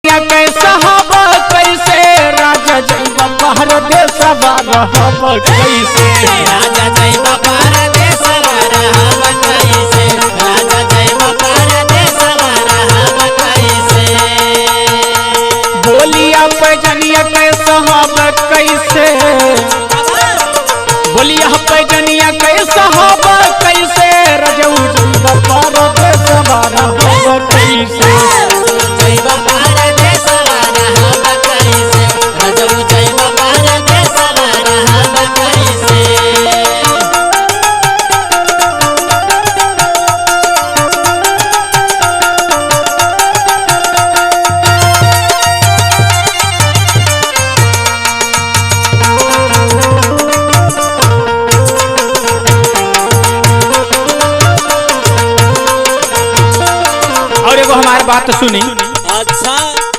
जनिया कैसा हब कैसे राजा जैबा बाहर देशवा रहब कैसे राजा जैबा परदेसवा रहब कैसे राजा जैबा परदेसवा रहब कैसे बोलिया पे जनिया कैसा हब कैसे बोलिया पे जनिया कैसा हब कैसे रजऊ जैबा बाहर देशवा रहब कैसे जैबा परदेसवा रहब कैसे रजऊ जैबा परदेसवा रहब कैसे और एगो हमारी बात सुनी। अच्छा